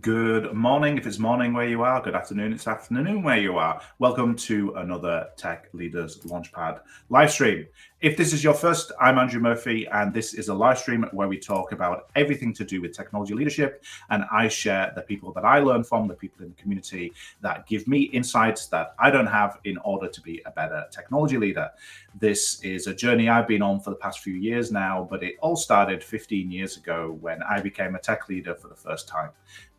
Good morning if it's morning where you are. Good afternoon, it's afternoon where you are. Welcome to another Tech Leaders Launchpad live stream. If this is your first, I'm Andrew Murphy, and this is a live stream where we talk about everything to do with technology leadership. And I share the people that I learn from, the people in the community that give me insights that I don't have in order to be a better technology leader. This is a journey I've been on for the past few years now, but it all started 15 years ago when I became a tech leader for the first time.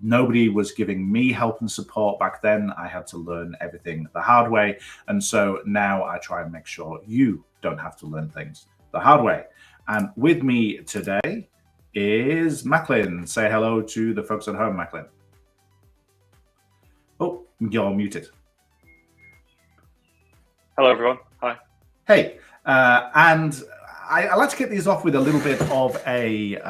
Nobody was giving me help and support back then. I had to learn everything the hard way. And so now I try and make sure you don't have to learn things the hard way. And with me today is Macklin. Say hello to the folks at home, Macklin. Oh, you're muted. Hello, everyone. Hi. Hey, and I like to kick these off with a little bit of a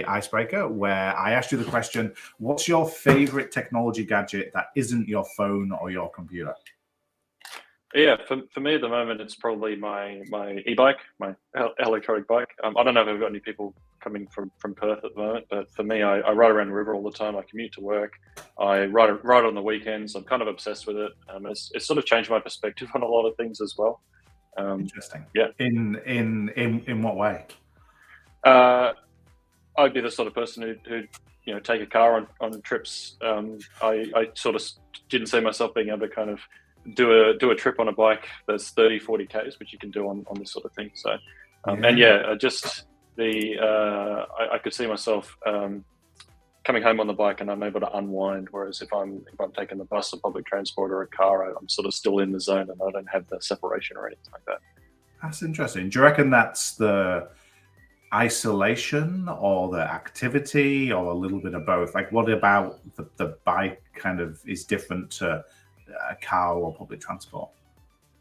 icebreaker, where I asked you the question: what's your favorite technology gadget that isn't your phone or your computer? Yeah, for me at the moment, it's probably my e-bike, my electronic bike. I don't know if I've got any people coming from Perth at the moment, but for me, I ride around the river all the time. I commute to work. I ride on the weekends. I'm kind of obsessed with it. It's sort of changed my perspective on a lot of things as well. Interesting. Yeah. In what way? I'd be the sort of person who take a car on trips. I sort of didn't see myself being able to kind of do a trip on a bike that's 30, 40 Ks, which you can do on this sort of thing. So, I could see myself coming home on the bike and I'm able to unwind. Whereas if I'm taking the bus or public transport or a car, I'm sort of still in the zone and I don't have the separation or anything like that. That's interesting. Do you reckon that's the isolation or the activity or a little bit of both? Like, what about the bike kind of is different to a car or public transport?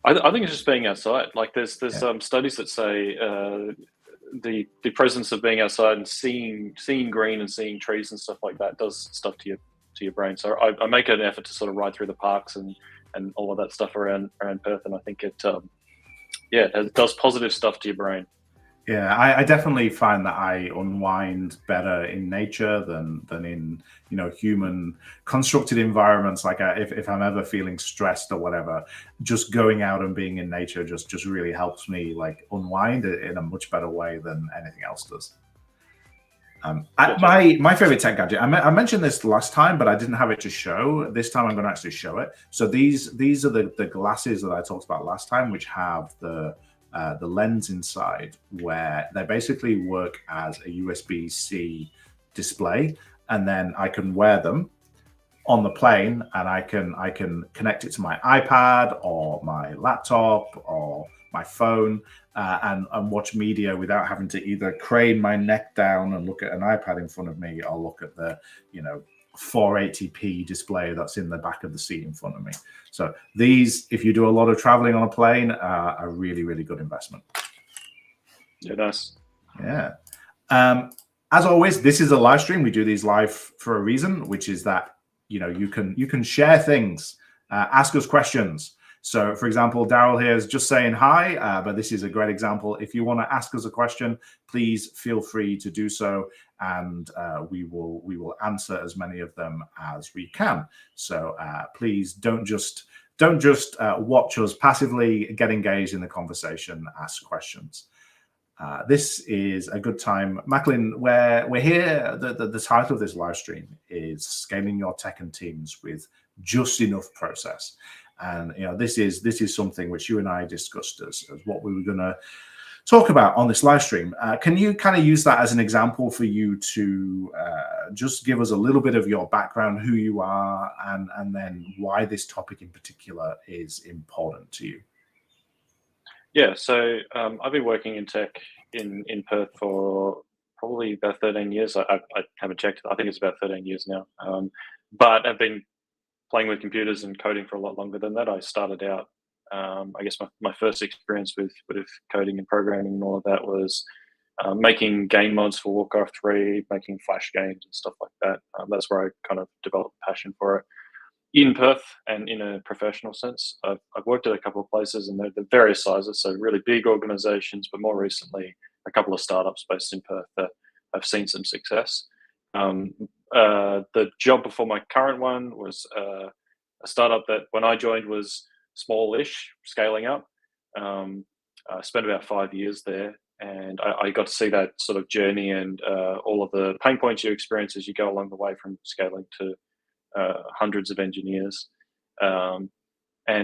I think it's just being outside. Like there's studies that say the presence of being outside and seeing green and seeing trees and stuff like that does stuff to your brain. So I make an effort to sort of ride through the parks and all of that stuff around Perth, and I think it does positive stuff to your brain. Yeah, I definitely find that I unwind better in nature than in human constructed environments. Like if I'm ever feeling stressed or whatever, just going out and being in nature just really helps me like unwind in a much better way than anything else does. My favorite tech gadget, I mentioned this last time, but I didn't have it to show. This time I'm going to actually show it. So these are the glasses that I talked about last time, which have the lens inside, where they basically work as a USB-C display, and then I can wear them on the plane, and I can connect it to my iPad or my laptop or my phone and watch media without having to either crane my neck down and look at an iPad in front of me or look at the 480p display that's in the back of the seat in front of me. So these, if you do a lot of traveling on a plane, are a really, really good investment. Yeah, nice. Yeah. As always, this is a live stream. We do these live for a reason, which is that you can share things, ask us questions. So, for example, Daryl here is just saying hi, but this is a great example. If you want to ask us a question, please feel free to do so, and we will answer as many of them as we can. So please don't just watch us passively. Get engaged in the conversation, ask questions. This is a good time, Macklin. We're here. The title of this live stream is "Scaling Your Tech and Teams with Just Enough Process." And this is something which you and I discussed as what we were going to talk about on this live stream. Can you kind of use that as an example for you to just give us a little bit of your background, who you are, and then why this topic in particular is important to you? Yeah, so I've been working in tech in Perth for probably about 13 years. I haven't checked. I think it's about 13 years now. But I've been playing with computers and coding for a lot longer than that. I started out, I guess my first experience with coding and programming and all of that was making game mods for Warcraft 3, making Flash games and stuff like that. That's where I kind of developed a passion for it. In Perth and in a professional sense, I've worked at a couple of places, and they're various sizes, so really big organizations, but more recently, a couple of startups based in Perth that have seen some success. the job before my current one was a startup that when I joined was smallish, scaling up. I spent about 5 years there, and I got to see that sort of journey and all of the pain points you experience as you go along the way from scaling to hundreds of engineers. And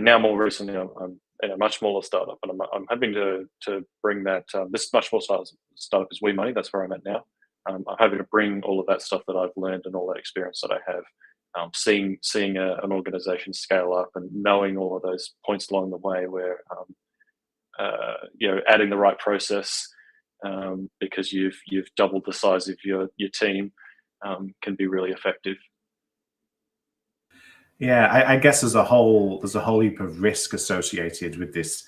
now more recently, I'm in a much smaller startup, and I'm hoping to bring that. This much more startup is WeMoney. That's where I'm at now. I'm hoping to bring all of that stuff that I've learned and all that experience that I have, seeing an organization scale up and knowing all of those points along the way where adding the right process because you've doubled the size of your team can be really effective. Yeah, I guess there's a whole heap of risk associated with this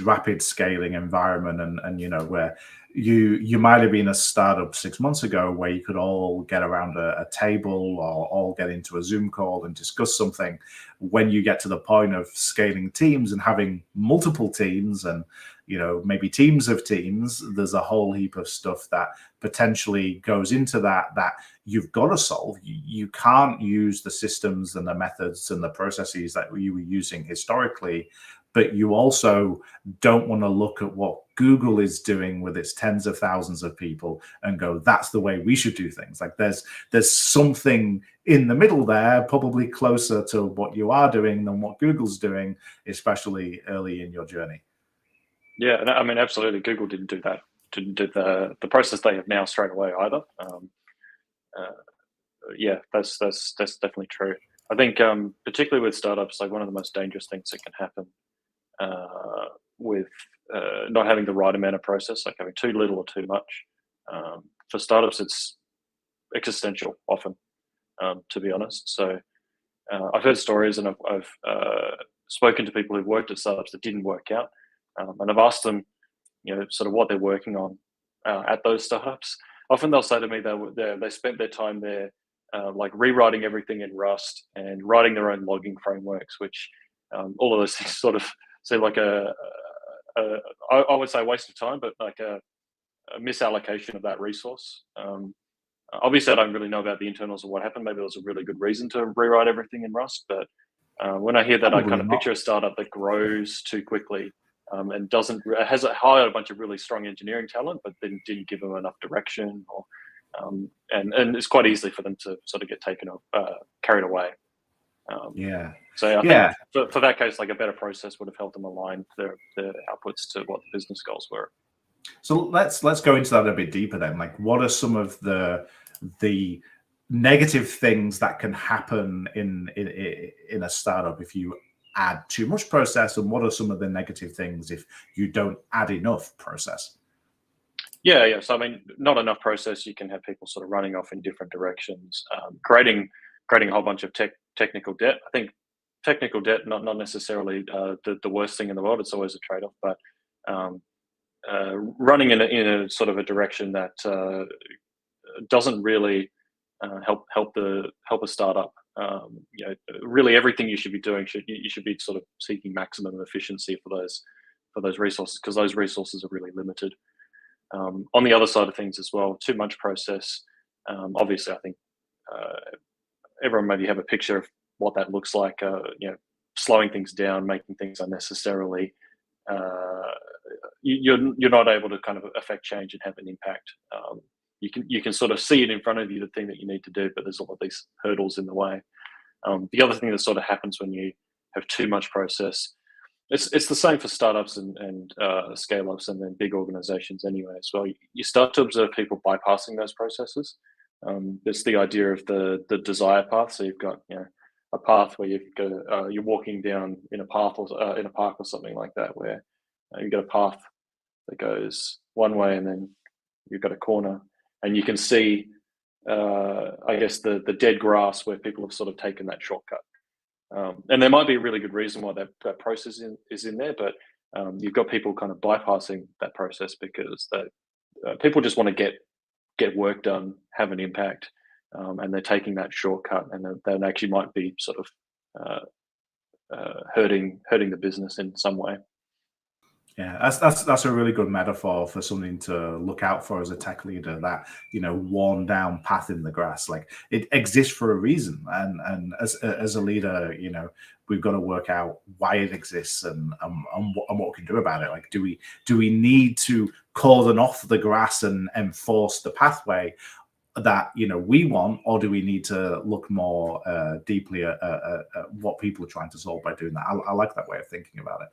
rapid scaling environment, and where you might have been a startup 6 months ago where you could all get around a table or all get into a Zoom call and discuss something. When you get to the point of scaling teams and having multiple teams and maybe teams of teams, there's a whole heap of stuff that potentially goes into that you've got to solve. You can't use the systems and the methods and the processes that you were using historically, but you also don't want to look at what Google is doing with its tens of thousands of people and go, that's the way we should do things. Like there's something in the middle there, probably closer to what you are doing than what Google's doing, especially early in your journey. Yeah, and I mean, absolutely. Google didn't do that. Didn't do the process they have now straight away either. Yeah, that's definitely true. I think particularly with startups, like one of the most dangerous things that can happen with not having the right amount of process, like having too little or too much. For startups, it's existential often, to be honest. So I've heard stories, and I've spoken to people who've worked at startups that didn't work out, and I've asked them, sort of what they're working on at those startups. Often they'll say to me they spent their time there like rewriting everything in Rust and writing their own logging frameworks, which all of those things sort of seem like I would say a waste of time, but like a misallocation of that resource. Obviously, I don't really know about the internals of what happened. Maybe there was a really good reason to rewrite everything in Rust, but when I hear that, I kind of picture a startup that grows too quickly and has hired a bunch of really strong engineering talent, but then didn't give them enough direction, or and it's quite easy for them to sort of get carried away. So I think for that case, like a better process would have helped them align their outputs to what the business goals were. So let's go into that a bit deeper then. Like, what are some of the negative things that can happen in a startup if you add too much process, and what are some of the negative things if you don't add enough process? Yeah. So I mean, not enough process. You can have people sort of running off in different directions, creating a whole bunch of technical debt. I think technical debt not necessarily the worst thing in the world. It's always a trade-off, but running in a sort of a direction that doesn't really help a startup. Really everything you should be doing you should be sort of seeking maximum efficiency for those resources, because those resources are really limited. On the other side of things as well, too much process. Obviously, I think everyone maybe have a picture of what that looks like. Slowing things down, making things unnecessarily. You're not able to kind of affect change and have an impact. You can sort of see it in front of you, the thing that you need to do, but there's all of these hurdles in the way. The other thing that sort of happens when you have too much process, it's the same for startups and scale-ups and then big organizations anyway as well. You start to observe people bypassing those processes. There's the idea of the desire path. So you've got a path where you're walking down in a path or in a park or something like that, where you've got a path that goes one way and then you've got a corner, and you can see I guess the dead grass where people have sort of taken that shortcut. And there might be a really good reason why that process is in there, but you've got people kind of bypassing that process because people just want to get work done, have an impact, and they're taking that shortcut, and that actually might be sort of hurting the business in some way. Yeah, that's a really good metaphor for something to look out for as a tech leader. That, worn down path in the grass, like it exists for a reason, and as a leader, we've got to work out why it exists and what we can do about it. Like, do we need to cordon off the grass and enforce the pathway that we want, or do we need to look more deeply at what people are trying to solve by doing that? I like that way of thinking about it.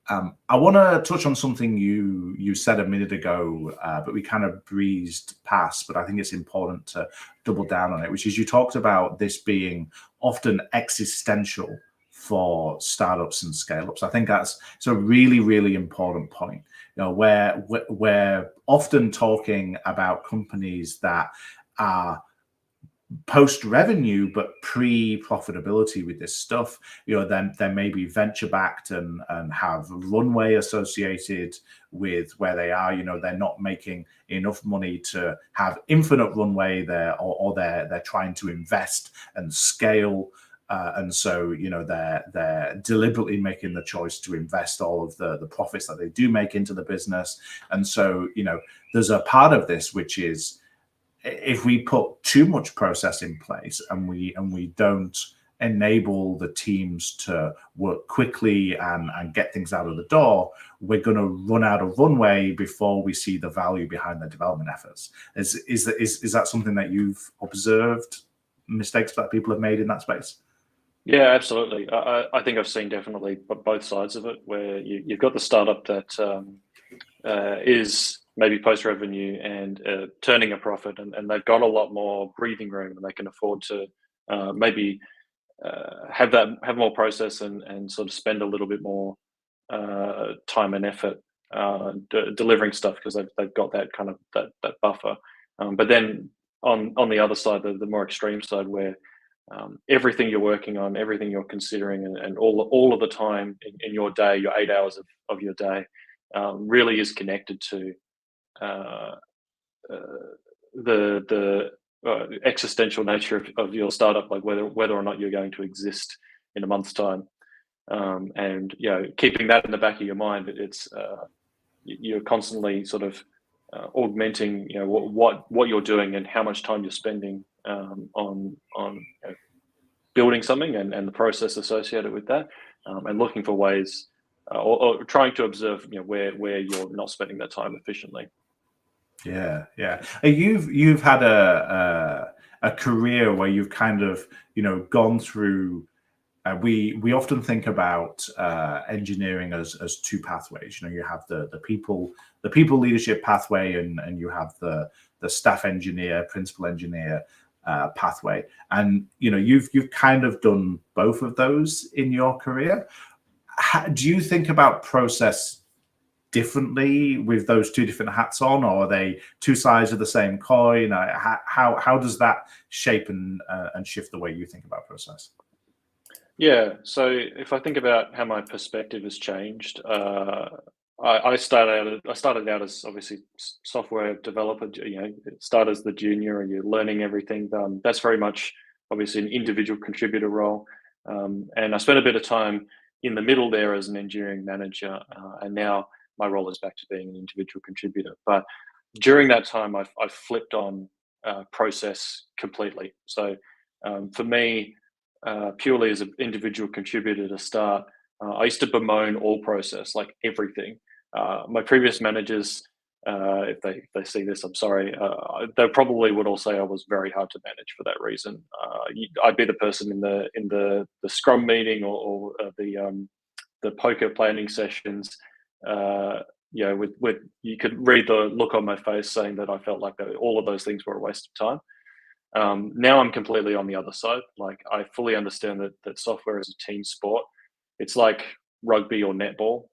I want to touch on something you said a minute ago, but we kind of breezed past. But I think it's important to double down on it, which is you talked about this being often existential for startups and scale-ups. I think it's a really, really important point. Where we're often talking about companies that are post revenue but pre profitability with this stuff. Then they may be venture backed and have runway associated with where they are. They're not making enough money to have infinite runway there, or they're trying to invest and scale. And so, they're deliberately making the choice to invest all of the profits that they do make into the business. And so, there's a part of this which is, if we put too much process in place and we don't enable the teams to work quickly and get things out of the door, we're going to run out of runway before we see the value behind the development efforts. Is that something that you've observed, mistakes that people have made in that space? Yeah, absolutely. I think I've seen definitely both sides of it, where you've got the startup that is maybe post revenue and turning a profit, and they've got a lot more breathing room, and they can afford to maybe have more process and sort of spend a little bit more time and effort delivering stuff, because they've got that kind of that buffer. But then on the other side, the more extreme side, where everything you're working on, everything you're considering, and all of the time in your day, your 8 hours of your day, really is connected to uh, the existential nature of your startup, like whether or not you're going to exist in a month's time. And keeping that in the back of your mind, it's you're constantly sort of augmenting, what you're doing and how much time you're spending on building something, and the process associated with that, and looking for ways, or trying to observe, where you're not spending that time efficiently. Yeah, yeah. You've had a career where you've kind of gone through. We often think about engineering as two pathways. You have the people leadership pathway, and you have the staff engineer, principal engineer pathway. And you've kind of done both of those in your career. Do you think about process differently with those two different hats on, or are they two sides of the same coin? How does that shape and shift the way you think about process? Yeah. So if I think about how my perspective has changed, I started out as obviously software developer. Start as the junior, and you're learning everything. That's very much obviously an individual contributor role, and I spent a bit of time in the middle there as an engineering manager, and now my role is back to being an individual contributor. But during that time, I've flipped on process completely. So for me, purely as an individual contributor to start, I used to bemoan all process, like everything. My previous managers, if they see this, I'm sorry. They probably would all say I was very hard to manage for that reason. I'd be the person in the Scrum meeting, or the poker planning sessions. With you could read the look on my face saying that I felt like all of those things were a waste of time. Now I'm completely on the other side. Like, I fully understand that software is a team sport. It's like rugby or netball.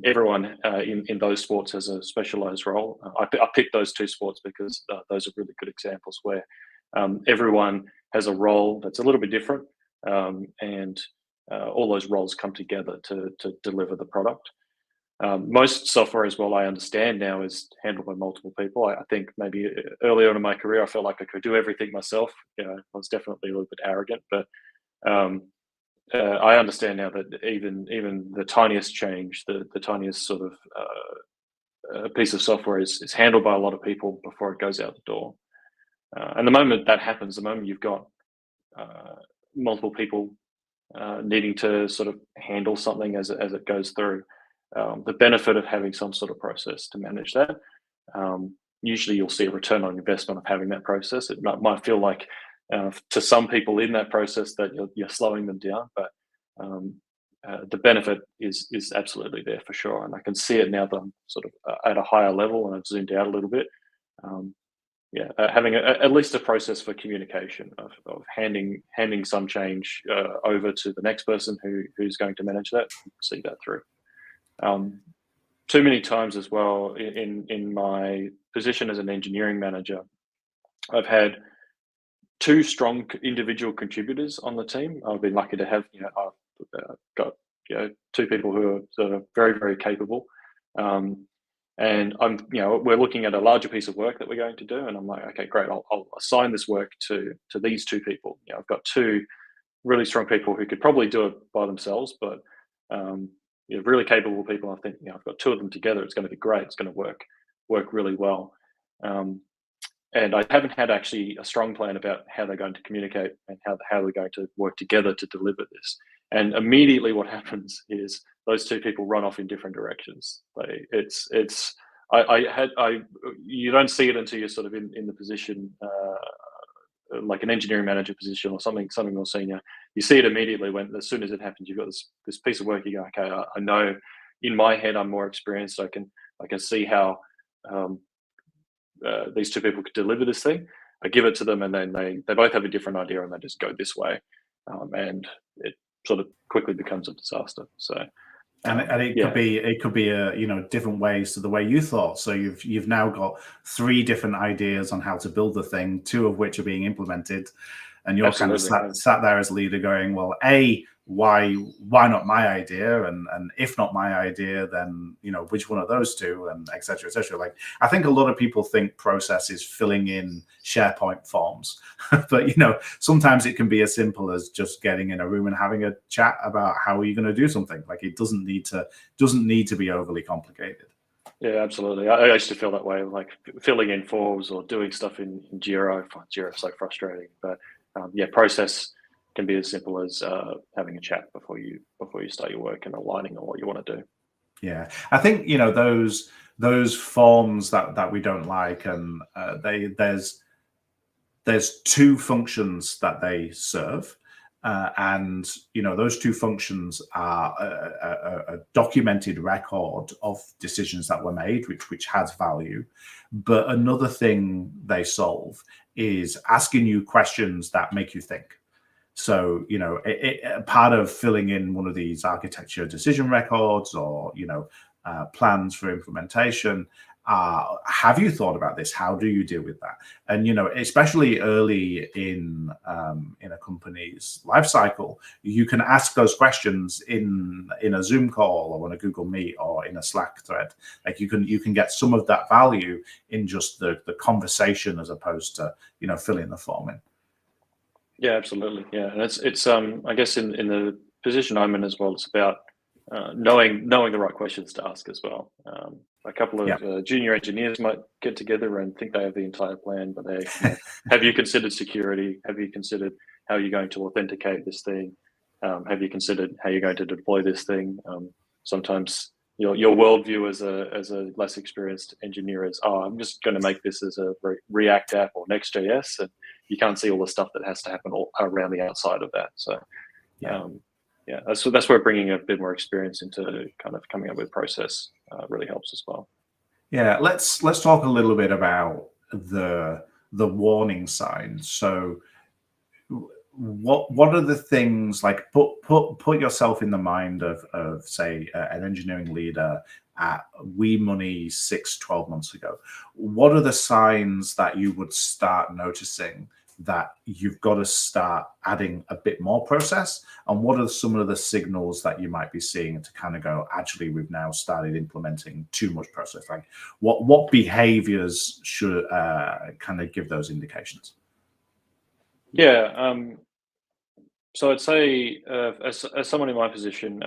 Everyone in those sports has a specialized role. I picked those two sports because those are really good examples where everyone has a role that's a little bit different, and all those roles come together to deliver the product. Most software, as well, I understand now, is handled by multiple people. I think maybe earlier on in my career, I felt like I could do everything myself. I was definitely a little bit arrogant, but um, I understand now that even the tiniest change, the tiniest sort of piece of software is handled by a lot of people before it goes out the door. And the moment that happens, the moment you've got uh, multiple people needing to sort of handle something as it goes through, the benefit of having some sort of process to manage that. Usually, you'll see a return on investment of having that process. It might feel like to some people in that process that you're slowing them down, but um, the benefit is absolutely there for sure. And I can see it now that I'm sort of at a higher level and I've zoomed out a little bit. Um, yeah, having at least a process for communication of handing some change over to the next person who's going to manage that, see that through. Um, Too many times as well in my position as an engineering manager, I've had two strong individual contributors on the team. I've been lucky to have, I've got two people who are sort of very capable. Um, and we're looking at a larger piece of work that we're going to do, and I'm like, okay, great, I'll assign this work to these two people. I've got two really strong people who could probably do it by themselves, but um, really capable people. I think I've got two of them together. It's going to be great. It's going to work really well. Um, and I haven't had actually a strong plan about how they're going to communicate and how they're going to work together to deliver this. And immediately, what happens is those two people run off in different directions. It's you don't see it until you're sort of in the position. Like an engineering manager position or something more senior, you see it immediately when as soon as it happens. You've got this piece of work. You go, okay, I know in my head I'm more experienced. I can see how um, these two people could deliver this thing. I give it to them, and then they both have a different idea, and they just go this way, and it sort of quickly becomes a disaster. So. And it could be different ways to the way you thought. So you've now got three different ideas on how to build the thing, two of which are being implemented, and you're Absolutely. kind of sat there as a leader going, well, why not my idea, and if not my idea, then which one of those two, and etc. Like, I think a lot of people think process is filling in SharePoint forms, but sometimes it can be as simple as just getting in a room and having a chat about how are you going to do something. Like, it doesn't need to be overly complicated. Yeah, absolutely. I used to feel that way, like filling in forms or doing stuff in Jira. I find Jira so frustrating, but process can be as simple as having a chat before you start your work and aligning on what you want to do. Yeah, I think those forms that we don't like, and there's two functions that they serve. And those two functions are a documented record of decisions that were made, which has value. But another thing they solve is asking you questions that make you think. So part of filling in one of these architecture decision records or plans for implementation, have you thought about this? How do you deal with that? And especially early in a company's life cycle, you can ask those questions in a Zoom call or on a Google Meet or in a Slack thread. Like, you can get some of that value in just the conversation as opposed to filling the form in. Yeah, absolutely. Yeah, and it's I guess in the position I'm in as well, it's about knowing the right questions to ask as well. A couple of junior engineers might get together and think they have the entire plan, but have you considered security? Have you considered how you're going to authenticate this thing? Have you considered how you're going to deploy this thing? Sometimes your worldview as a less experienced engineer is, I'm just going to make this as a React app or Next.js, and you can't see all the stuff that has to happen all around the outside of that. So, that's where bringing a bit more experience into kind of coming up with process really helps as well. Yeah, let's talk a little bit about the warning signs. So, what are the things, like, put yourself in the mind of say an engineering leader at WeMoney 6-12 months ago. What are the signs that you would start noticing that you've got to start adding a bit more process? And what are some of the signals that you might be seeing to kind of go, actually, we've now started implementing too much process? Like, what behaviors should kind of give those indications? Yeah, So I'd say, as someone in my position,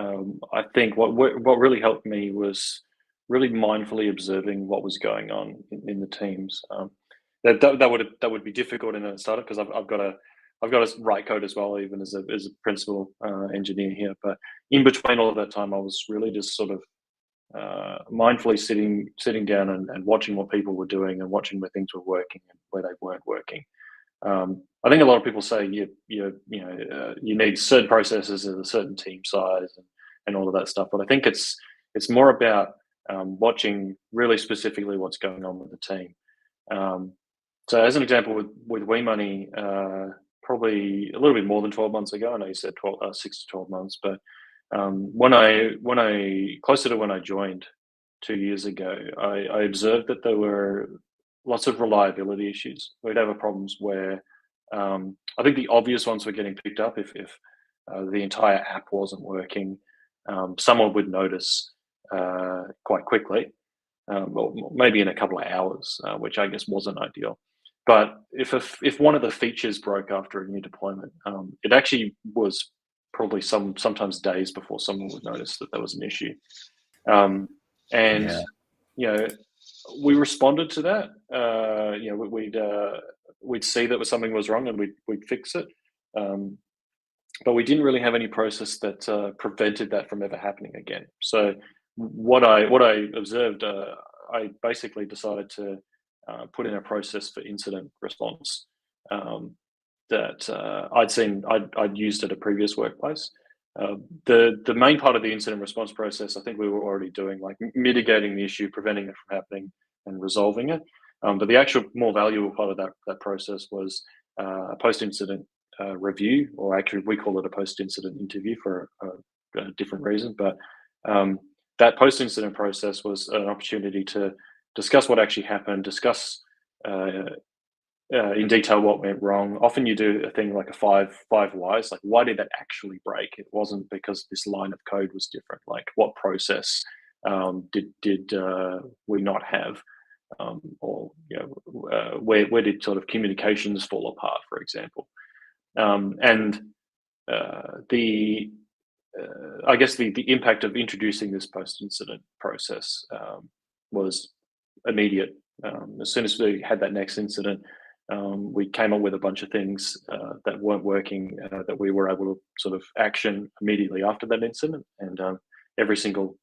I think what really helped me was really mindfully observing what was going on in the teams. That would be difficult in a startup because I've got to write code as well, even as a principal engineer here. But in between all of that time, I was really just sort of mindfully sitting down and watching what people were doing and watching where things were working and where they weren't working. I think a lot of people say you need certain processes at a certain team size and all of that stuff, but I think it's more about watching really specifically what's going on with the team. Um, so, as an example, with WeMoney, probably a little bit more than 12 months ago. I know you said 6 to 12 months, but when I closer to when I joined 2 years ago, I observed that there were lots of reliability issues. We'd have problems where I think the obvious ones were getting picked up if the entire app wasn't working. Someone would notice quite quickly, or maybe in a couple of hours, which I guess wasn't ideal. But if one of the features broke after a new deployment, it actually was probably sometimes days before someone would notice that there was an issue. And Yeah. you know, we responded to that. We'd see that something was wrong and we'd fix it. But we didn't really have any process that prevented that from ever happening again. So what I observed, I basically decided to put in a process for incident response that I'd used at a previous workplace. The main part of the incident response process, I think we were already doing, like mitigating the issue, preventing it from happening, and resolving it. But the actual more valuable part of that process was a post-incident review, or actually we call it a post-incident interview for a different reason. But that post-incident process was an opportunity to discuss what actually happened, discuss in detail what went wrong. Often you do a thing like a five whys, like why did that actually break? It wasn't because this line of code was different. Like what process did we not have, or where did sort of communications fall apart, for example? And the I guess the impact of introducing this post-incident process was immediate. As soon as we had that next incident, we came up with a bunch of things that weren't working that we were able to sort of action immediately after that incident. And every single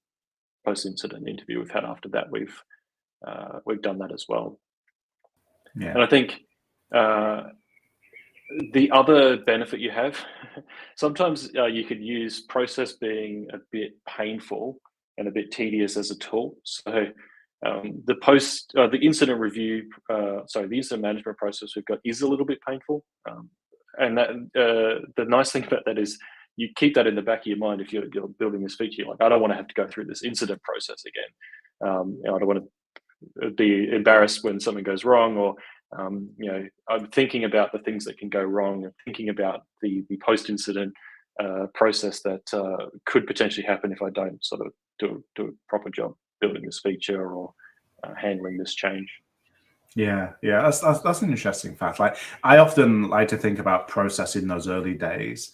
post-incident interview we've had after that, we've done that as well. Yeah. And I think the other benefit you have, sometimes you could use process being a bit painful and a bit tedious as a tool. So the incident review, the incident management process we've got is a little bit painful. And that the nice thing about that is you keep that in the back of your mind if you're building this feature. You're like, I don't want to have to go through this incident process again. I don't want to be embarrassed when something goes wrong, or I'm thinking about the things that can go wrong and thinking about the post-incident process that could potentially happen if I don't sort of do a proper job building this feature or handling this change. Yeah, that's an interesting fact. Like, I often like to think about process in those early days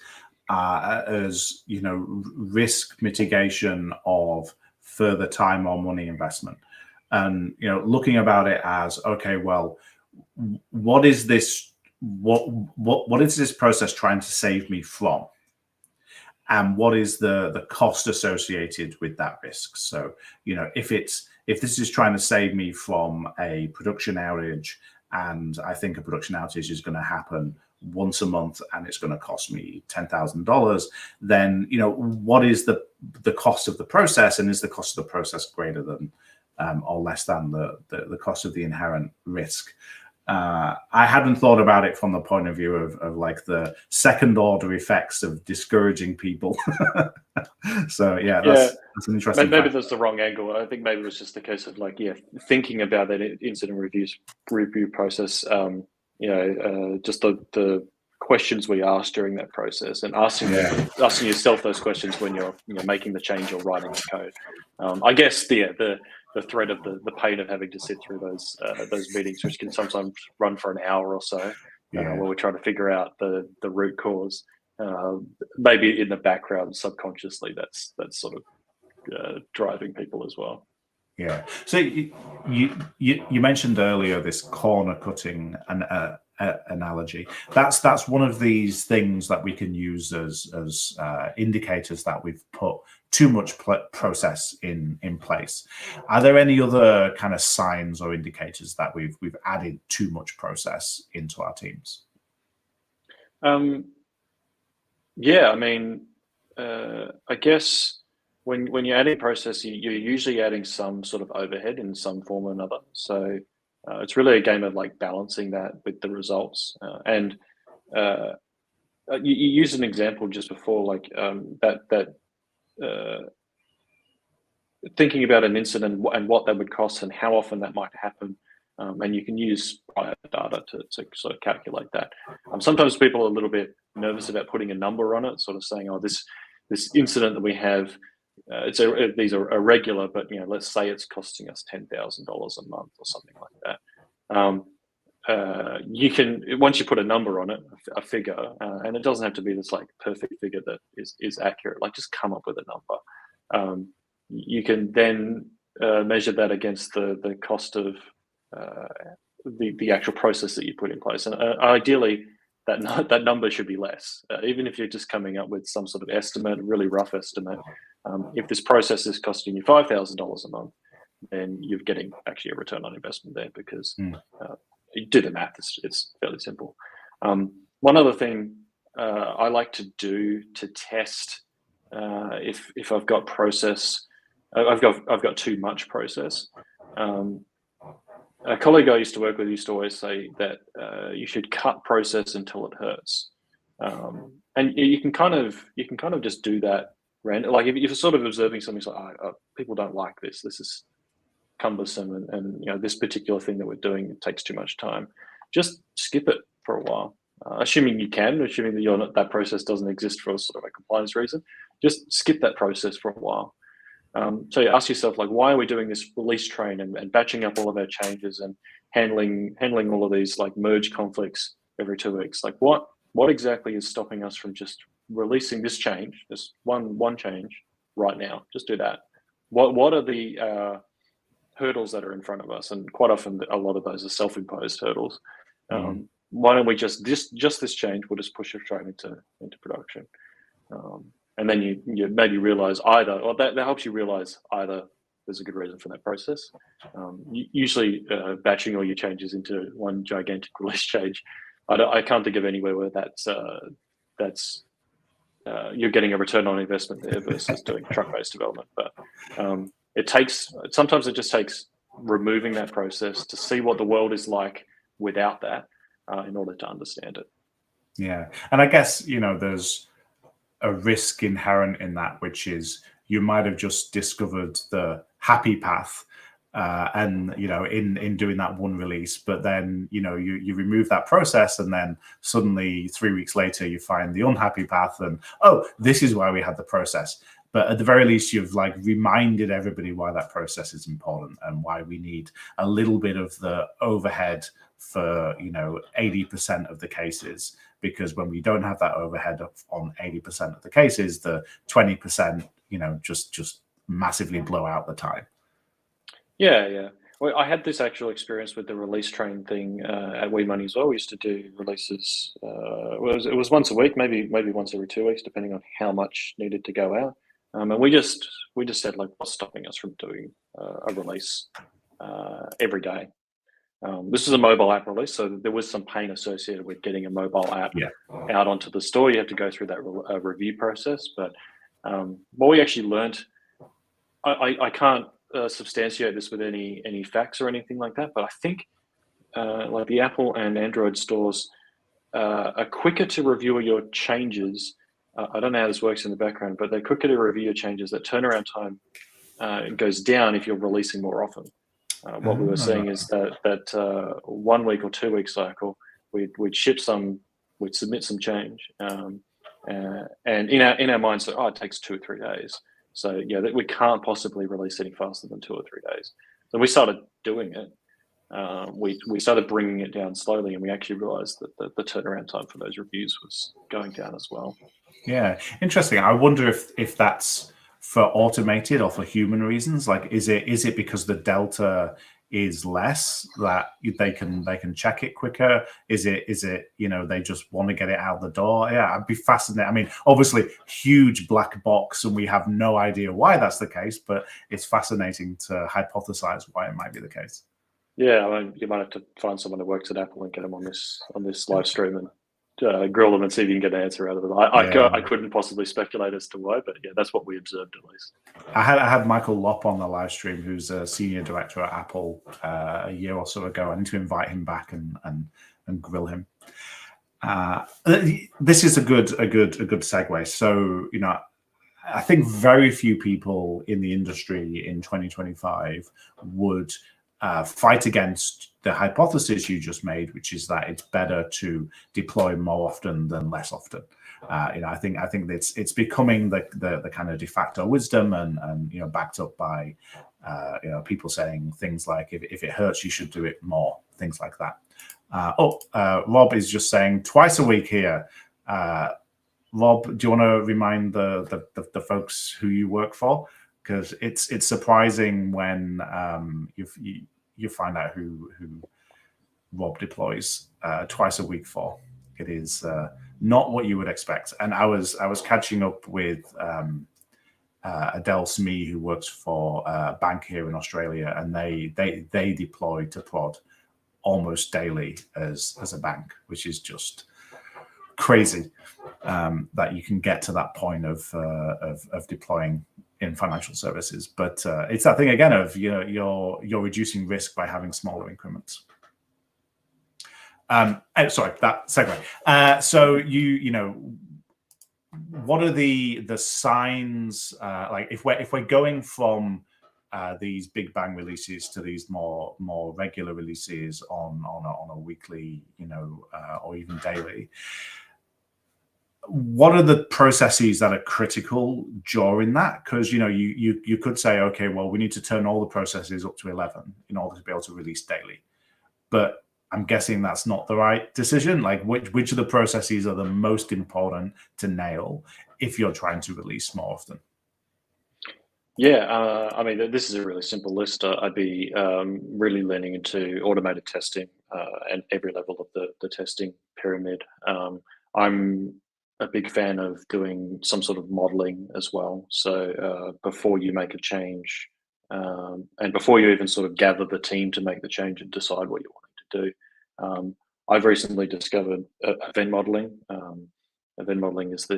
as risk mitigation of further time or money investment, and looking about it as, okay, well, what is this? What is this process trying to save me from? And what is the cost associated with that risk? So, if this is trying to save me from a production outage, and I think a production outage is going to happen once a month and it's going to cost me $10,000, then what is the cost of the process, and is the cost of the process greater than or less than the cost of the inherent risk? I hadn't thought about it from the point of view of like the second order effects of discouraging people. So yeah, that's an interesting maybe fact. that's the wrong angle. I think maybe it was just a case of thinking about that incident review process. Just the questions we asked during that process, and asking yourself those questions when you're making the change or writing the code. I guess the threat of the pain of having to sit through those meetings, which can sometimes run for an hour or so, where we're trying to figure out the root cause. maybe in the background subconsciously that's sort of driving people as well. Yeah. So you mentioned earlier this corner cutting analogy. That's one of these things that we can use as indicators that we've put too much process in place. Are there any other kind of signs or indicators that we've added too much process into our teams? Yeah, I mean, I guess when you're adding process, you're usually adding some sort of overhead in some form or another. So it's really a game of like balancing that with the results. And you used an example just before, like thinking about an incident and what that would cost and how often that might happen. And you can use prior data to sort of calculate that. Sometimes people are a little bit nervous about putting a number on it, sort of saying, "Oh, this incident that we have, these are irregular, but let's say it's costing us $10,000 a month or something like that." You can, once you put a number on it, a figure, and it doesn't have to be this like perfect figure that is accurate. Like just come up with a number. You can then measure that against the cost of the actual process that you put in place, and ideally that number should be less. Even if you're just coming up with some sort of estimate, a really rough estimate. If this process is costing you $5,000 a month, then you're getting actually a return on investment there, because you do the math. It's fairly simple. One other thing I like to do to test if I've got process, I've got too much process. A colleague I used to work with used to always say that you should cut process until it hurts, and you can kind of just do that. Like if you're sort of observing something, it's like, people don't like this. This is cumbersome, and this particular thing that we're doing, it takes too much time. Just skip it for a while, assuming you can, assuming that that process doesn't exist for sort of a compliance reason. Just skip that process for a while. So you ask yourself, like, why are we doing this release train and batching up all of our changes and handling all of these like merge conflicts every 2 weeks? Like, what exactly is stopping us from just releasing this change, this one change right now? Just do that. What are the hurdles that are in front of us? And quite often, a lot of those are self-imposed hurdles. Why don't we just this change? We'll just push it straight into production. And then you maybe realize that helps you realize either there's a good reason for that process. Usually batching all your changes into one gigantic release change, I can't think of anywhere where that's you're getting a return on investment there versus doing truck-based development. But sometimes it just takes removing that process to see what the world is like without that in order to understand it. Yeah, and I guess there's a risk inherent in that, which is you might have just discovered the happy path and in doing that one release, but then you remove that process, and then suddenly 3 weeks later you find the unhappy path, and this is why we had the process. But at the very least, you've like reminded everybody why that process is important and why we need a little bit of the overhead for 80% of the cases, because when we don't have that overhead on 80% of the cases, the 20% just massively blow out the time. Yeah. Well, I had this actual experience with the release train thing at WeMoney as well. We used to do releases. It was once a week, maybe once every 2 weeks, depending on how much needed to go out. And we just said, like, what's stopping us from doing a release every day? This is a mobile app release, so there was some pain associated with getting a mobile app out onto the store. You have to go through that review process. But what we actually learned, I can't substantiate this with any facts or anything like that, but I think like the Apple and Android stores are quicker to review your changes. I don't know how this works in the background, but they're quicker to review your changes. That turnaround time goes down if you're releasing more often. What we were seeing is that 1 week or 2 week cycle, we'd submit some change, and in our minds, it takes 2 or 3 days. So that we can't possibly release any faster than 2 or 3 days. So we started doing it, we started bringing it down slowly, and we actually realized that the turnaround time for those reviews was going down as well. Yeah, interesting. I wonder if that's for automated or for human reasons. Like, is it because the delta is less that they can check it quicker? Is it they just want to get it out the door? Yeah, I'd be fascinated. I mean, obviously, huge black box, and we have no idea why that's the case. But it's fascinating to hypothesize why it might be the case. Yeah, I mean, you might have to find someone who works at Apple and get them on this live stream and grill them and see if you can get an answer out of them. I couldn't possibly speculate as to why, but yeah, that's what we observed at least. I had Michael Lopp on the live stream, who's a senior director at Apple, a year or so ago. I need to invite him back and grill him. This is a good segue. So I think very few people in the industry in 2025 would fight against the hypothesis you just made, which is that it's better to deploy more often than less often. I think it's becoming the kind of de facto wisdom, and backed up by people saying things like if it hurts, you should do it more, things like that. Rob is just saying twice a week here. Rob, do you want to remind the folks who you work for? Because it's surprising when you find out who Rob deploys twice a week for. It is not what you would expect. And I was catching up with Adele Smee, who works for a bank here in Australia, and they deploy to prod almost daily as a bank, which is just crazy that you can get to that point of deploying in financial services. But it's that thing again of you're reducing risk by having smaller increments. Sorry, that segue. So what are the signs? Like if we're going from these big bang releases to these more regular releases on a weekly, or even daily. What are the processes that are critical during that? Because you could say, okay, well, we need to turn all the processes up to 11 in order to be able to release daily. But I'm guessing that's not the right decision. Like, which of the processes are the most important to nail if you're trying to release more often? Yeah, I mean, this is a really simple list. I'd be really leaning into automated testing and every level of the testing pyramid. I'm a big fan of doing some sort of modeling as well. So before you make a change, and before you even sort of gather the team to make the change and decide what you're wanting to do, I've recently discovered event modeling. Event modeling is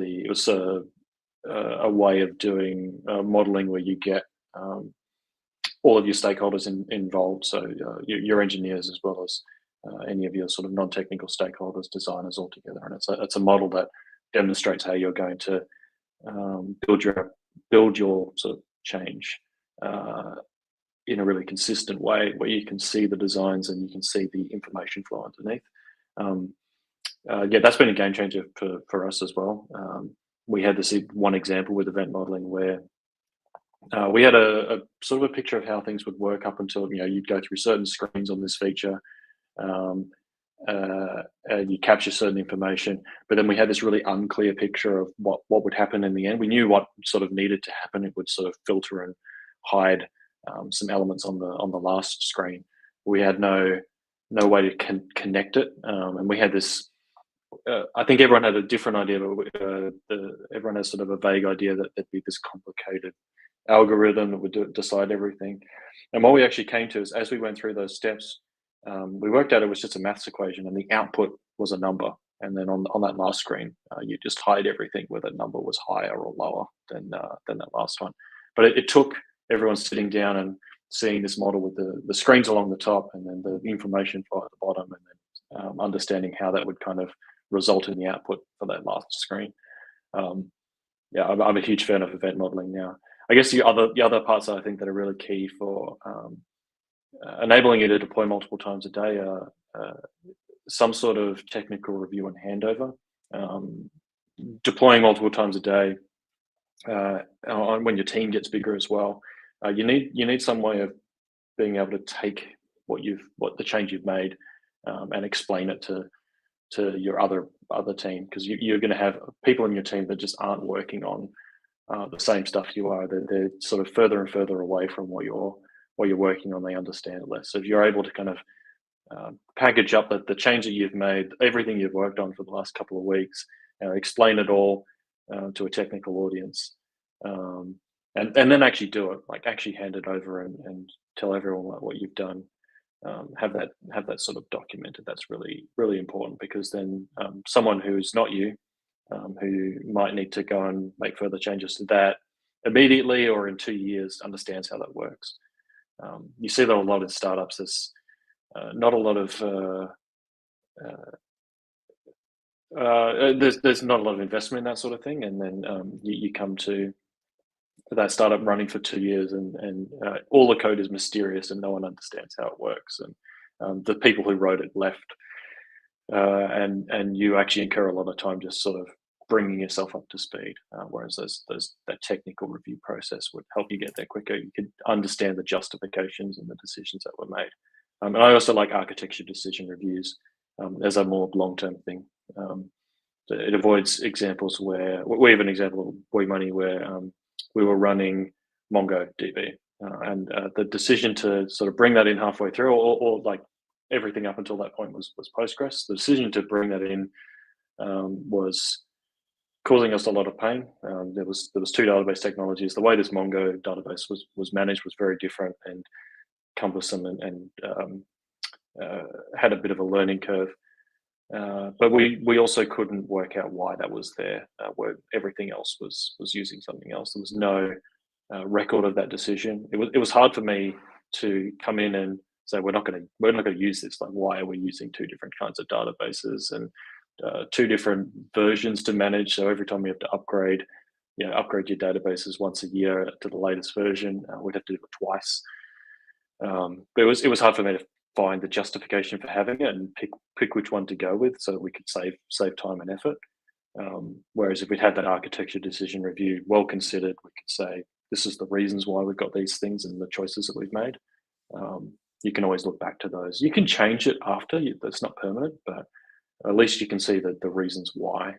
a way of doing modeling where you get all of your stakeholders involved, so your engineers as well as any of your sort of non-technical stakeholders, designers all together. And it's a model that demonstrates how you're going to build your sort of change in a really consistent way, where you can see the designs and you can see the information flow underneath. Yeah, that's been a game changer for us as well. We had this one example with event modeling where we had a sort of a picture of how things would work up until you'd go through certain screens on this feature, and you capture certain information, but then we had this really unclear picture of what would happen in the end. We knew what sort of needed to happen. It would sort of filter and hide some elements on the last screen. We had no way to connect it, and we had this. I think everyone had a different idea, but everyone has sort of a vague idea that there'd be this complicated algorithm that would decide everything. And what we actually came to is, as we went through those steps, we worked out it was just a maths equation, and the output was a number. And then on that last screen, you just hide everything where that number was higher or lower than that last one. But it took everyone sitting down and seeing this model with the screens along the top and then the information flow at the bottom, and then understanding how that would kind of result in the output for that last screen. Yeah, I'm a huge fan of event modeling now. I guess the other parts that I think that are really key for enabling you to deploy multiple times a day are some sort of technical review and handover. Deploying multiple times a day, when your team gets bigger as well, you need some way of being able to take what the change you've made, and explain it to your other team, because you're going to have people in your team that just aren't working on the same stuff you are. They're sort of further and further away from what you're working on. They understand it less. So if you're able to kind of package up the change that you've made, everything you've worked on for the last couple of weeks, explain it all to a technical audience, and then actually do it, like actually hand it over and tell everyone what you've done. Have that sort of documented. That's really, really important, because then someone who's not you, who might need to go and make further changes to that immediately or in 2 years, understands how that works. You see that a lot in startups. There's not a lot of there's not a lot of investment in that sort of thing, and then you come to that startup running for 2 years, and all the code is mysterious and no one understands how it works, and the people who wrote it left, and you actually incur a lot of time just sort of bringing yourself up to speed. Whereas that technical review process would help you get there quicker. You could understand the justifications and the decisions that were made. And I also like architecture decision reviews as a more long-term thing. It avoids examples where we have an example of Boy Money where we were running MongoDB, and the decision to sort of bring that in halfway through, or like everything up until that point was Postgres. The decision to bring that in was causing us a lot of pain. There was two database technologies. The way this Mongo database was managed was very different and cumbersome, and had a bit of a learning curve. But we also couldn't work out why that was there, where everything else was using something else. There was no record of that decision. It was hard for me to come in and say we're not going to use this. Like, why are we using two different kinds of databases and two different versions to manage? So every time we have to upgrade your databases once a year to the latest version, we'd have to do it twice. But it was hard for me to find the justification for having it and pick which one to go with, so that we could save time and effort. Whereas if we'd had that architecture decision review well considered, we could say this is the reasons why we've got these things and the choices that we've made. You can always look back to those. You can change it after. That's not permanent, but at least you can see the reasons why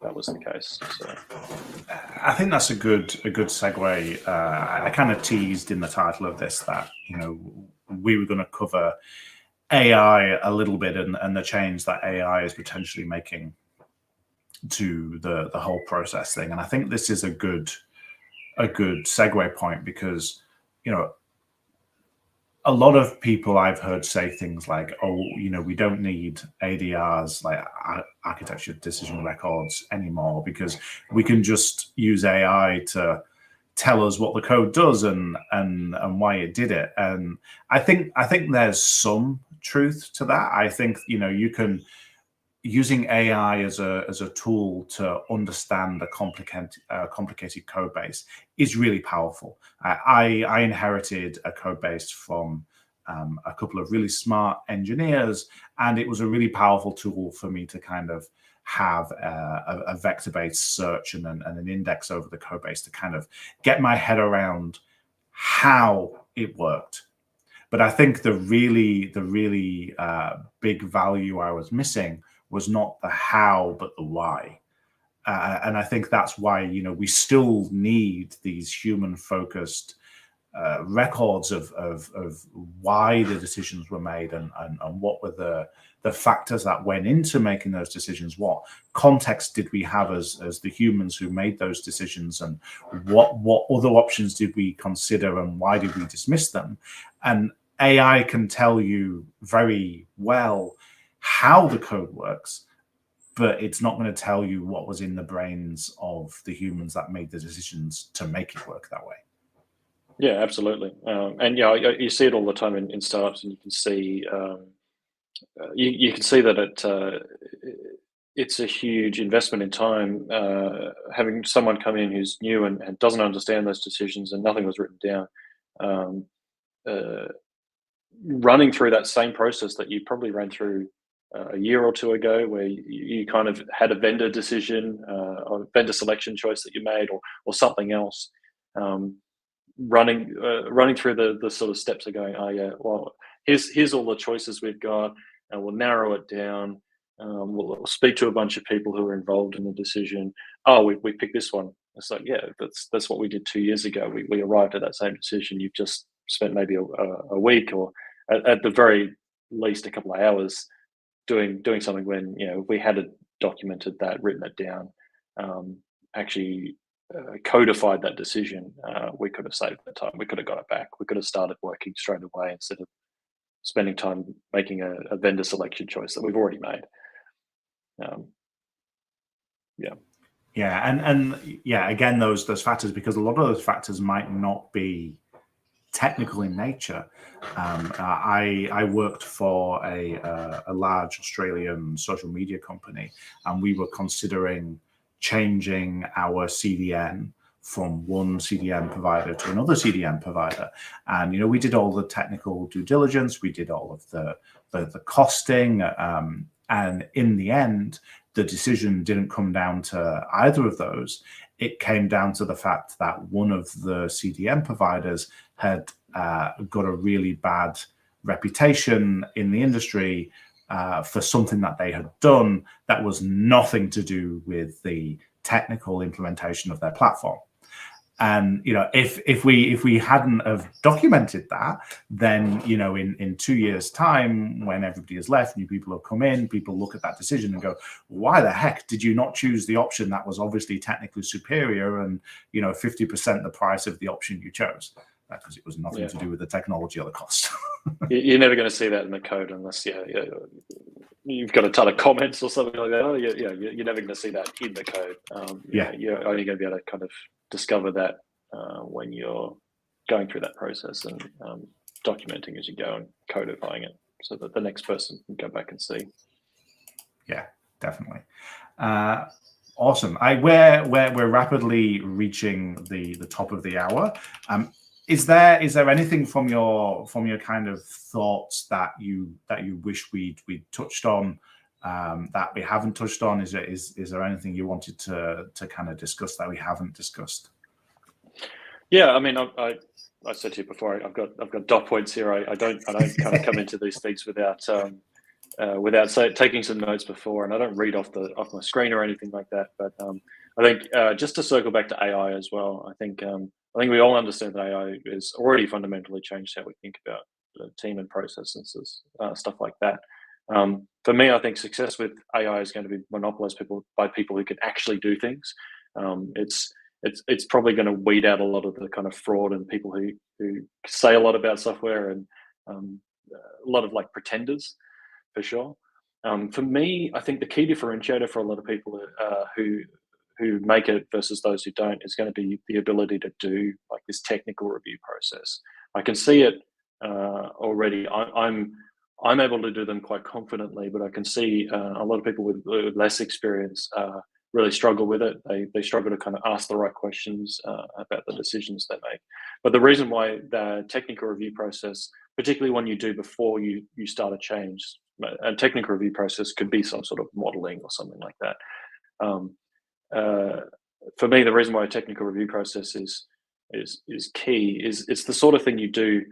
that was the case. So I think that's a good segue. I kind of teased in the title of this that we were going to cover AI a little bit, and the change that AI is potentially making to the whole process thing. And I think this is a good segue point, because a lot of people I've heard say things like, oh, we don't need ADRs, like architecture decision records, anymore, because we can just use AI to tell us what the code does and why it did it. And I think there's some truth to that. I think you can, using AI as a tool to understand a complicated code base is really powerful. I inherited a code base from a couple of really smart engineers, and it was a really powerful tool for me to kind of have a vector-based search and an index over the code base to kind of get my head around how it worked. But I think the really big value I was missing was not the how, but the why. And I think that's why, we still need these human-focused records of why the decisions were made, and what were the factors that went into making those decisions. What context did we have as the humans who made those decisions, and what other options did we consider, and why did we dismiss them? And AI can tell you very well how the code works, but it's not going to tell you what was in the brains of the humans that made the decisions to make it work that way. Yeah, absolutely. And you see it all the time in startups, and you can see you can see that it's a huge investment in time, having someone come in who's new and doesn't understand those decisions, and nothing was written down. Running through that same process that you probably ran through a year or two ago, where you kind of had a vendor decision, or vendor selection choice that you made, or something else. running through the sort of steps of going, oh yeah, well, here's all the choices we've got, and we'll narrow it down. We'll speak to a bunch of people who are involved in the decision. Oh, we picked this one. It's like, yeah, that's what we did 2 years ago. We arrived at that same decision. You've just spent maybe a week, or at the very least a couple of hours doing something, when we had it documented that, written it down, actually codified that decision, we could have saved the time. We could have got it back. We could have started working straight away instead of spending time making a vendor selection choice that we've already made. Yeah. Yeah, and yeah, again, those factors, because a lot of those factors might not be technical in nature. I worked for a large Australian social media company, and we were considering changing our CDN from one CDN provider to another CDN provider. And we did all the technical due diligence, we did all of the costing, and in the end, the decision didn't come down to either of those. It came down to the fact that one of the CDN providers had got a really bad reputation in the industry for something that they had done that was nothing to do with the technical implementation of their platform. And if we hadn't have documented that, then in 2 years' time, when everybody has left, new people have come in, people look at that decision and go, why the heck did you not choose the option that was obviously technically superior and 50% the price of the option you chose? Because it was nothing to do with the technology or the cost. You're never going to see that in the code unless you've got a ton of comments or something like that. You're never going to see that in the code. You're only going to be able to kind of discover that when you're going through that process and documenting as you go and codifying it, so that the next person can go back and see. Yeah, definitely. Awesome. We're rapidly reaching the top of the hour. Is there anything from your kind of thoughts that you wish we'd touched on that we haven't touched on? Is there anything you wanted to kind of discuss that we haven't discussed? Yeah, I mean, I said to you before, I've got dot points here. I don't kind of come into these things without taking some notes before, and I don't read off my screen or anything like that. But I think just to circle back to AI as well, I think we all understand that AI has already fundamentally changed how we think about the team and processes, stuff like that. For me, I think success with AI is going to be monopolized by people who can actually do things. It's probably going to weed out a lot of the kind of fraud and people who say a lot about software, and a lot of like pretenders, for sure. For me, I think the key differentiator for a lot of people who make it versus those who don't is going to be the ability to do like this technical review process. I can see it already. I'm able to do them quite confidently, but I can see a lot of people with less experience really struggle with it. They struggle to kind of ask the right questions about the decisions they make. But the reason why the technical review process, particularly when you do before you start a change, a technical review process could be some sort of modeling or something like that. For me, the reason why a technical review process is key is it's the sort of thing you do.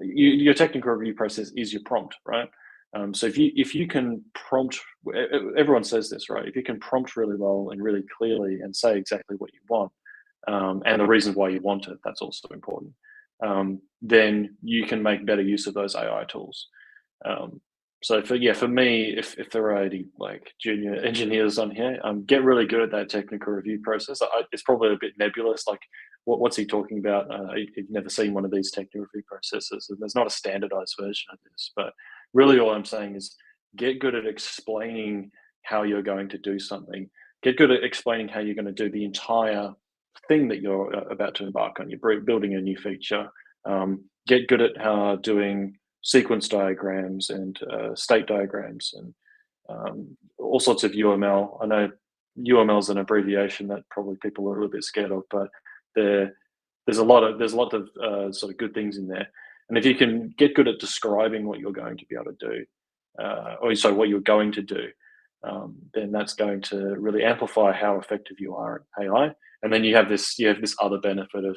Your technical review process is your prompt, right? So if you can prompt, everyone says this, right? If you can prompt really well and really clearly and say exactly what you want, and the reason why you want it, that's also important. Then you can make better use of those AI tools. So for me, if there are any like junior engineers on here, get really good at that technical review process. It's probably a bit nebulous, like what's he talking about? You've never seen one of these technical review processes, and there's not a standardized version of this. But really, all I'm saying is get good at explaining how you're going to do something. Get good at explaining how you're going to do the entire thing that you're about to embark on. You're building a new feature. Get good at doing sequence diagrams and state diagrams and all sorts of UML. I know UML is an abbreviation that probably people are a little bit scared of, but there's a lot of sort of good things in there. And if you can get good at describing what you're going to be able to do, what you're going to do, then that's going to really amplify how effective you are at AI. And then you have this other benefit of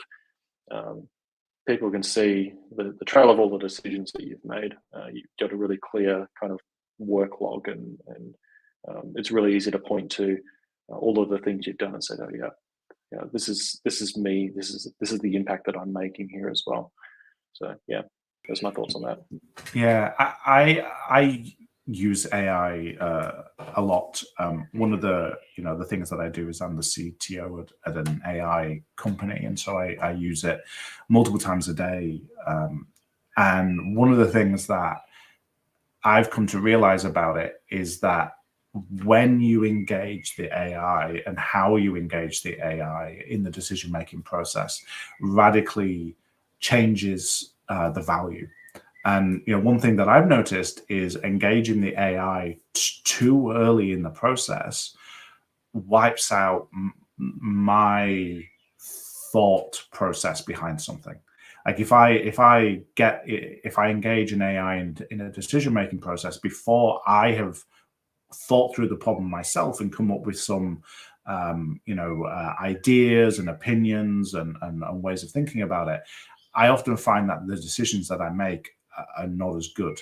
people can see the trail of all the decisions that you've made. You've got a really clear kind of work log, and it's really easy to point to all of the things you've done and say, oh yeah, this is me. This is the impact that I'm making here as well. So yeah, that's my thoughts on that. Yeah, I use AI a lot. One of the the things that I do is I'm the CTO at an AI company, and so I use it multiple times a day. And one of the things that I've come to realize about it is that when you engage the AI and how you engage the AI in the decision-making process radically changes the value. And one thing that I've noticed is engaging the AI too early in the process wipes out my thought process behind something. Like if I engage an AI in a decision-making process before I have thought through the problem myself and come up with some ideas and opinions and ways of thinking about it, I often find that the decisions that I make are not as good.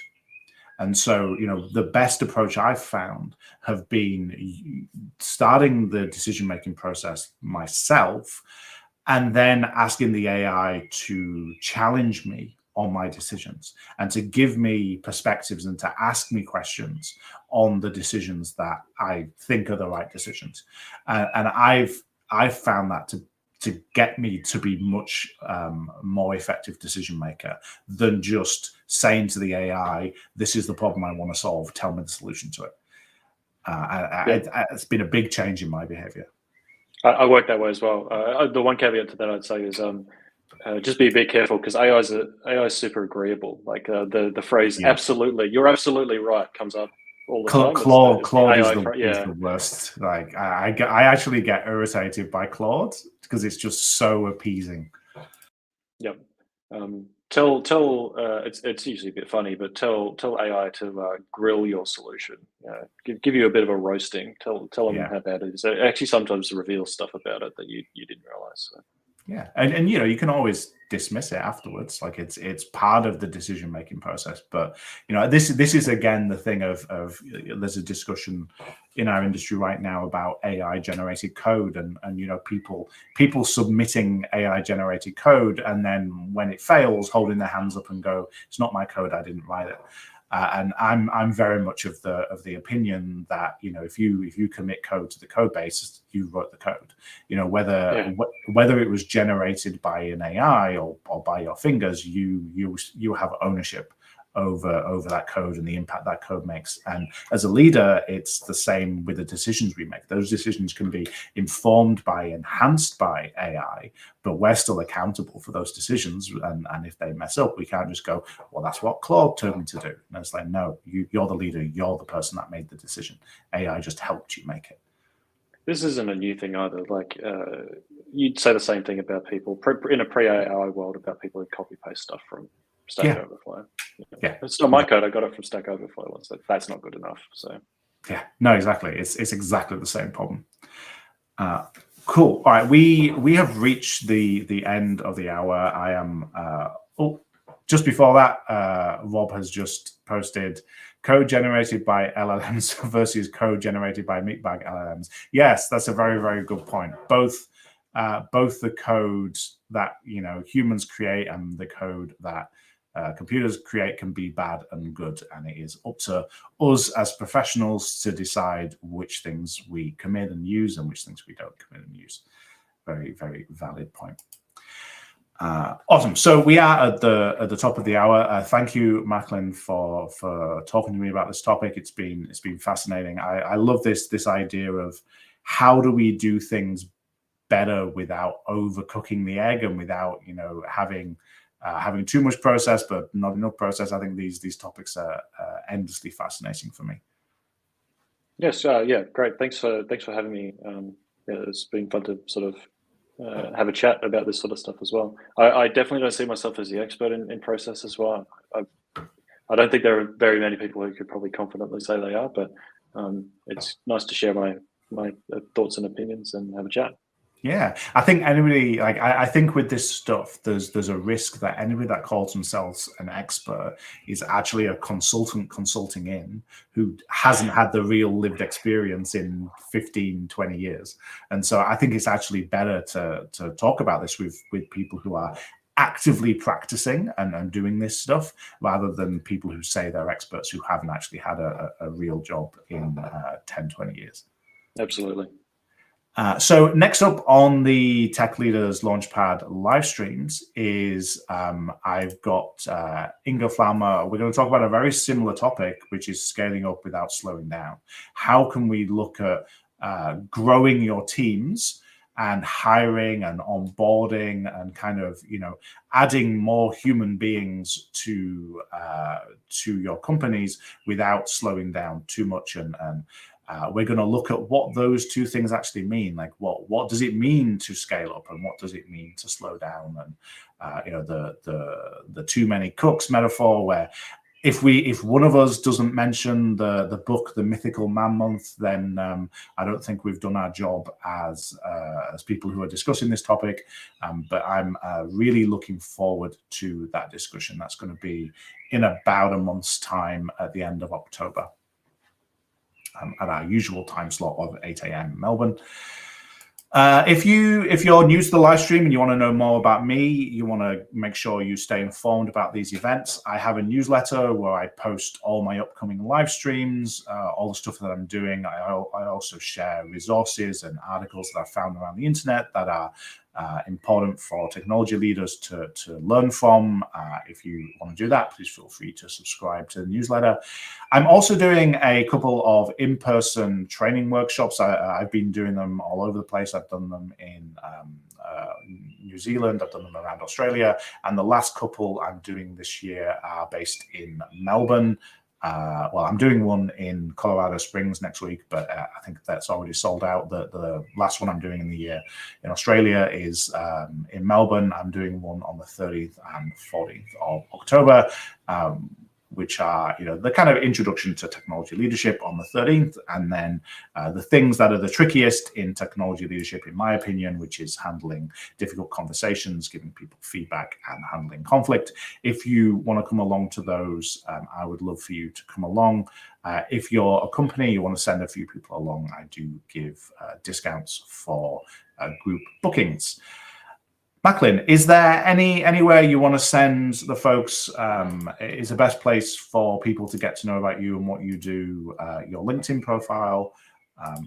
And so, the best approach I've found have been starting the decision-making process myself and then asking the AI to challenge me on my decisions and to give me perspectives and to ask me questions on the decisions that I think are the right decisions. And I've found that to get me to be much more effective decision maker than just saying to the AI, this is the problem I want to solve, tell me the solution to it. It's been a big change in my behavior. I work that way as well. The one caveat to that I'd say is just be a bit careful, because AI is super agreeable. Like the phrase "absolutely," you're absolutely right comes up all the time. Claude is the worst. Like I actually get irritated by Claude because it's just so appeasing. Yep. It's usually a bit funny, but tell AI to grill your solution. Give you a bit of a roasting. Tell them how bad it is. It actually sometimes reveals stuff about it that you didn't realize. So. Yeah, and you can always dismiss it afterwards. Like it's part of the decision making process. But this is again the thing of there's a discussion in our industry right now about AI generated code and people submitting AI generated code, and then when it fails, holding their hands up and go, it's not my code, I didn't write it. And I'm very much of the opinion that if you commit code to the code base, you wrote the code. Whether it was generated by an AI or by your fingers, you have ownership over that code and the impact that code makes. And as a leader, it's the same with the decisions we make. Those decisions can be informed by, enhanced by AI, but we're still accountable for those decisions. And if they mess up, we can't just go, well, that's what Claude told me to do. And it's like, no, you're the leader. You're the person that made the decision. AI just helped you make it. This isn't a new thing either. Like you'd say the same thing about people in a pre-AI world about people who copy paste stuff from Stack Overflow. Yeah, it's not my code. I got it from Stack Overflow. So that's not good enough. So yeah, no, exactly. It's exactly the same problem. Cool. All right, we have reached the end of the hour. I am. Just before that, Rob has just posted code generated by LLMs versus code generated by meatbag LLMs. Yes, that's a very, very good point. Both the code that humans create and the code that computers create can be bad and good, and it is up to us as professionals to decide which things we commit and use and which things we don't commit and use. Very, very valid point. Awesome. So we are at the top of the hour. Thank you, Macklin, for talking to me about this topic. It's been fascinating. I love this idea of how do we do things better without overcooking the egg and without having too much process but not enough process. I think these topics are endlessly fascinating for me. Yes. Great. Thanks for having me. It's been fun to sort of have a chat about this sort of stuff as well. I definitely don't see myself as the expert in process as well. I don't think there are very many people who could probably confidently say they are, but it's nice to share my thoughts and opinions and have a chat. Yeah, I think anybody like I think with this stuff, there's a risk that anybody that calls themselves an expert is actually a consultant consulting in who hasn't had the real lived experience in 15, 20 years. And so I think it's actually better to talk about this with people who are actively practicing and doing this stuff rather than people who say they're experts who haven't actually had a real job in 10, 20 years. Absolutely. So next up on the Tech Leaders Launchpad live streams is I've got Inga Flammer. We're going to talk about a very similar topic, which is scaling up without slowing down. How can we look at growing your teams and hiring and onboarding and kind of, you know, adding more human beings to your companies without slowing down too much, and we're going to look at what those two things actually mean. Like, what does it mean to scale up, and what does it mean to slow down? And you know, the too many cooks metaphor, where if one of us doesn't mention the book, The Mythical Man Month, then I don't think we've done our job as people who are discussing this topic. But I'm really looking forward to that discussion. That's going to be in about a month's time at the end of October. At our usual time slot of 8 a.m. Melbourne. If you're new to the live stream and you want to know more about me, you want to make sure you stay informed about these events, I have a newsletter where I post all my upcoming live streams, all the stuff that I'm doing. I also share resources and articles that I found around the internet that are important for technology leaders to learn from. If you want to do that, please feel free to subscribe to the newsletter. I'm also doing a couple of in-person training workshops. I've been doing them all over the place. I've done them in New Zealand, I've done them around Australia, and the last couple I'm doing this year are based in Melbourne. Well, I'm doing one in Colorado Springs next week, but I think that's already sold out. The last one I'm doing in the year in Australia is in Melbourne. I'm doing one on the 30th and 14th of October, which are, you know, the kind of introduction to technology leadership on the 13th, and then the things that are the trickiest in technology leadership, in my opinion, which is handling difficult conversations, giving people feedback, and handling conflict. If you want to come along to those, I would love for you to come along. If you're a company, you want to send a few people along, I do give discounts for group bookings. Macklin, is there anywhere you want to send the folks? Is the best place for people to get to know about you and what you do, your LinkedIn profile?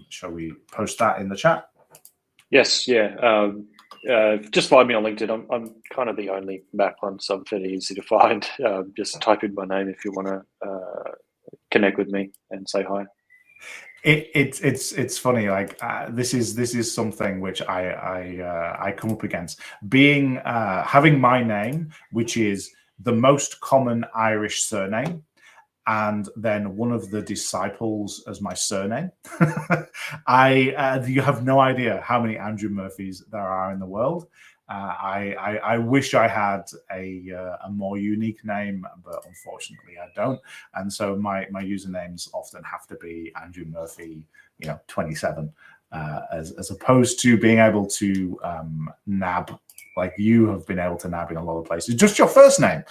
Shall we post that in the chat? Yes, yeah. Just find me on LinkedIn. I'm kind of the only Macklin, so I'm fairly easy to find. Just type in my name if you want to connect with me and say hi. It's funny, like this is something which I come up against, being having my name, which is the most common Irish surname, and then one of the disciples as my surname. You have no idea how many Andrew Murphys there are in the world. I wish I had a more unique name, but unfortunately I don't. And so my usernames often have to be Andrew Murphy, 27, as opposed to being able to nab like you have been able to nab in a lot of places, just your first name,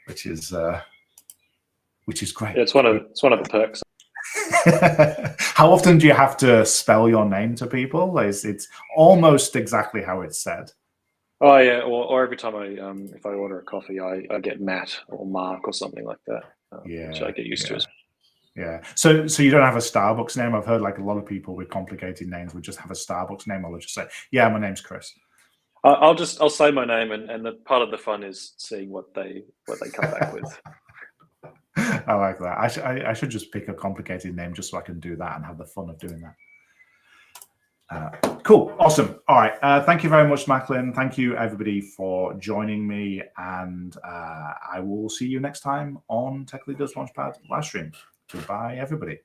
which is great. Yeah, it's one of the perks. How often do you have to spell your name to people? It's almost exactly how it's said. Oh yeah, or every time if I order a coffee, I get Matt or Mark or something like that, which I get used to. Yeah. So you don't have a Starbucks name? I've heard like a lot of people with complicated names would just have a Starbucks name, or they'll just say, "Yeah, my name's Chris." I'll say my name, and the part of the fun is seeing what they come back with. I like that. I should just pick a complicated name just so I can do that and have the fun of doing that. Cool. Awesome. All right. Thank you very much, Macklin. Thank you, everybody, for joining me. And I will see you next time on Tech Leaders Launchpad live stream. Goodbye, everybody.